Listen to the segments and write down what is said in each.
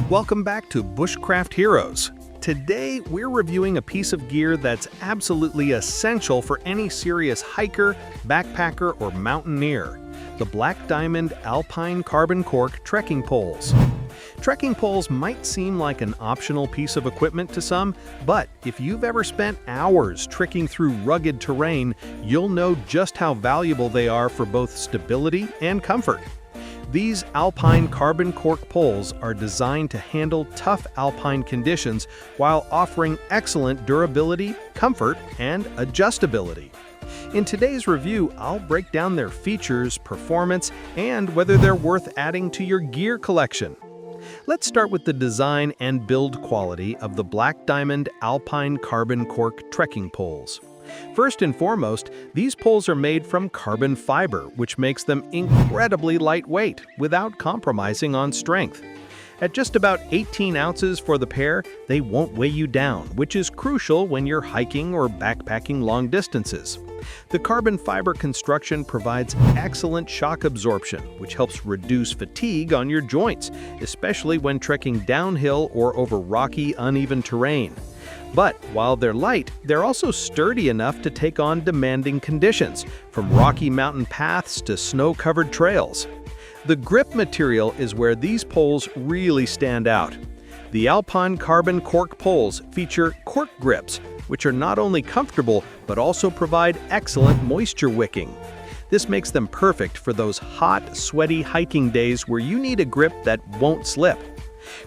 Welcome back to Bushcraft Heroes. Today, we're reviewing a piece of gear that's absolutely essential for any serious hiker, backpacker, or mountaineer: the Black Diamond Alpine Carbon Cork trekking poles. Trekking poles might seem like an optional piece of equipment to some, but if you've ever spent hours trekking through rugged terrain, you'll know just how valuable they are for both stability and comfort. These Alpine carbon cork poles are designed to handle tough alpine conditions while offering excellent durability, comfort, and adjustability. In today's review, I'll break down their features, performance, and whether they're worth adding to your gear collection. Let's start with the design and build quality of the Black Diamond Alpine Carbon Cork trekking poles. First and foremost, these poles are made from carbon fiber, which makes them incredibly lightweight without compromising on strength. At just about 18 ounces for the pair, they won't weigh you down, which is crucial when you're hiking or backpacking long distances. The carbon fiber construction provides excellent shock absorption, which helps reduce fatigue on your joints, especially when trekking downhill or over rocky, uneven terrain. But while they're light, they're also sturdy enough to take on demanding conditions, from rocky mountain paths to snow-covered trails. The grip material is where these poles really stand out. The Alpine Carbon Cork poles feature cork grips, which are not only comfortable but also provide excellent moisture wicking. This makes them perfect for those hot, sweaty hiking days where you need a grip that won't slip.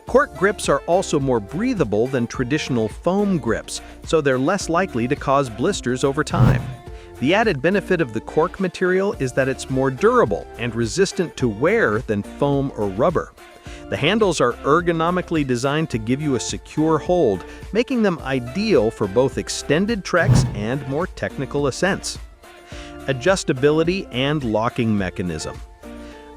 Cork grips are also more breathable than traditional foam grips, so they're less likely to cause blisters over time. The added benefit of the cork material is that it's more durable and resistant to wear than foam or rubber. The handles are ergonomically designed to give you a secure hold, making them ideal for both extended treks and more technical ascents. Adjustability and locking mechanism.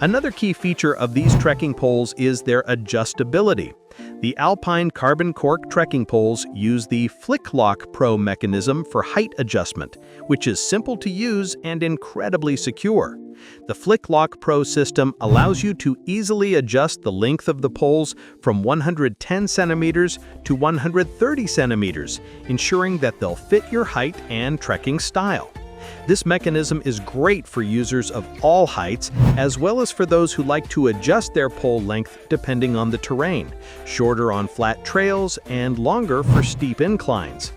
Another key feature of these trekking poles is their adjustability. The Alpine Carbon Cork trekking poles use the FlickLock Pro mechanism for height adjustment, which is simple to use and incredibly secure. The FlickLock Pro system allows you to easily adjust the length of the poles from 110 centimeters to 130 centimeters, ensuring that they'll fit your height and trekking style. This mechanism is great for users of all heights, as well as for those who like to adjust their pole length depending on the terrain, shorter on flat trails and longer for steep inclines.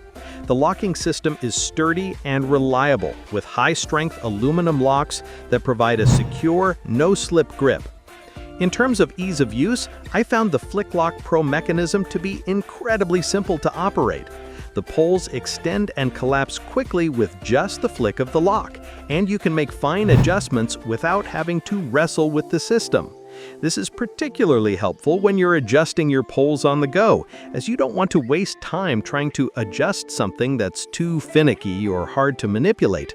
The locking system is sturdy and reliable, with high-strength aluminum locks that provide a secure, no-slip grip. In terms of ease of use, I found the FlickLock Pro mechanism to be incredibly simple to operate. The poles extend and collapse quickly with just the flick of the lock, and you can make fine adjustments without having to wrestle with the system. This is particularly helpful when you're adjusting your poles on the go, as you don't want to waste time trying to adjust something that's too finicky or hard to manipulate.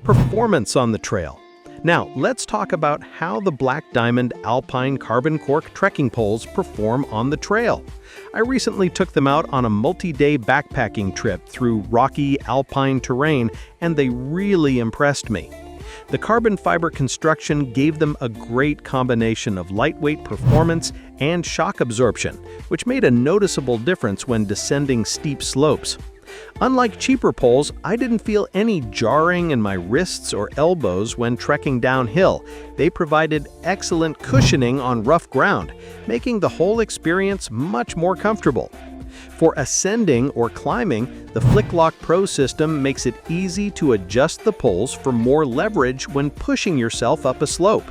Performance on the trail. Now, let's talk about how the Black Diamond Alpine Carbon Cork trekking poles perform on the trail. I recently took them out on a multi-day backpacking trip through rocky alpine terrain, and they really impressed me. The carbon fiber construction gave them a great combination of lightweight performance and shock absorption, which made a noticeable difference when descending steep slopes. Unlike cheaper poles, I didn't feel any jarring in my wrists or elbows when trekking downhill. They provided excellent cushioning on rough ground, making the whole experience much more comfortable. For ascending or climbing, the FlickLock Pro system makes it easy to adjust the poles for more leverage when pushing yourself up a slope.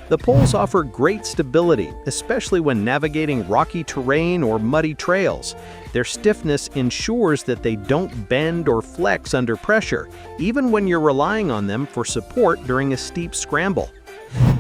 The poles offer great stability, especially when navigating rocky terrain or muddy trails. Their stiffness ensures that they don't bend or flex under pressure, even when you're relying on them for support during a steep scramble.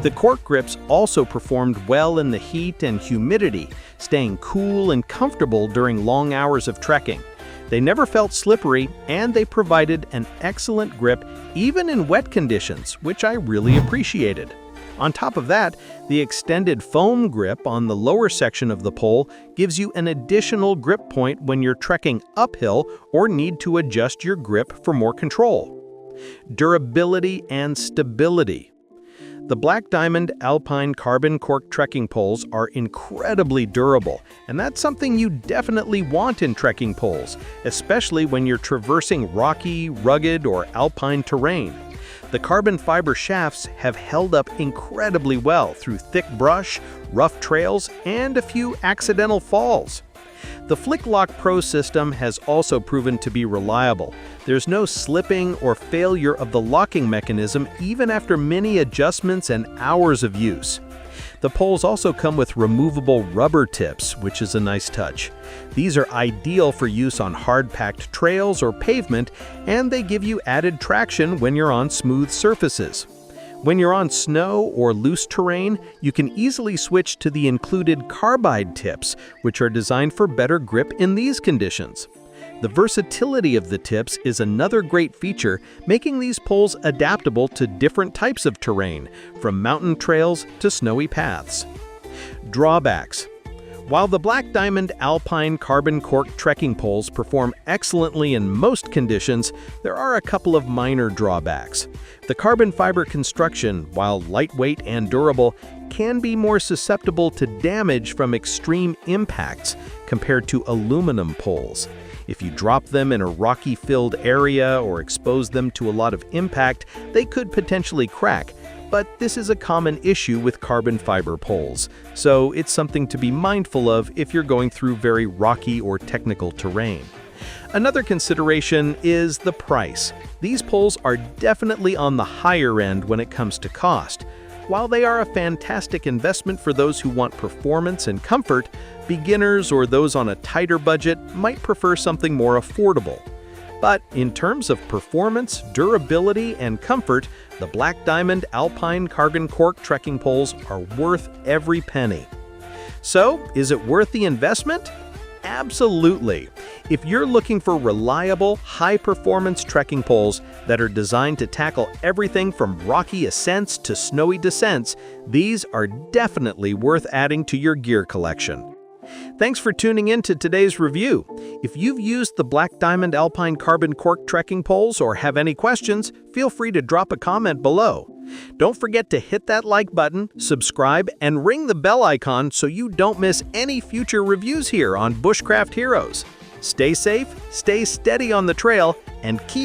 The cork grips also performed well in the heat and humidity, staying cool and comfortable during long hours of trekking. They never felt slippery, and they provided an excellent grip even in wet conditions, which I really appreciated. On top of that, the extended foam grip on the lower section of the pole gives you an additional grip point when you're trekking uphill or need to adjust your grip for more control. Durability and stability. The Black Diamond Alpine Carbon Cork trekking poles are incredibly durable, and that's something you definitely want in trekking poles, especially when you're traversing rocky, rugged, or alpine terrain. The carbon fiber shafts have held up incredibly well through thick brush, rough trails, and a few accidental falls. The FlickLock Pro system has also proven to be reliable. There's no slipping or failure of the locking mechanism even after many adjustments and hours of use. The poles also come with removable rubber tips, which is a nice touch. These are ideal for use on hard-packed trails or pavement, and they give you added traction when you're on smooth surfaces. When you're on snow or loose terrain, you can easily switch to the included carbide tips, which are designed for better grip in these conditions. The versatility of the tips is another great feature, making these poles adaptable to different types of terrain, from mountain trails to snowy paths. Drawbacks. While the Black Diamond Alpine Carbon Cork trekking poles perform excellently in most conditions, there are a couple of minor drawbacks. The carbon fiber construction, while lightweight and durable, can be more susceptible to damage from extreme impacts compared to aluminum poles. If you drop them in a rocky-filled area or expose them to a lot of impact, they could potentially crack. But this is a common issue with carbon fiber poles, so it's something to be mindful of if you're going through very rocky or technical terrain. Another consideration is the price. These poles are definitely on the higher end when it comes to cost. While they are a fantastic investment for those who want performance and comfort, beginners or those on a tighter budget might prefer something more affordable. But in terms of performance, durability, and comfort, the Black Diamond Alpine Carbon Cork trekking poles are worth every penny. So, is it worth the investment? Absolutely. If you're looking for reliable, high-performance trekking poles that are designed to tackle everything from rocky ascents to snowy descents, these are definitely worth adding to your gear collection. Thanks for tuning in to today's review. If you've used the Black Diamond Alpine Carbon Cork trekking poles or have any questions, feel free to drop a comment below. Don't forget to hit that like button, subscribe, and ring the bell icon so you don't miss any future reviews here on Bushcraft Heroes. Stay safe, stay steady on the trail, and keep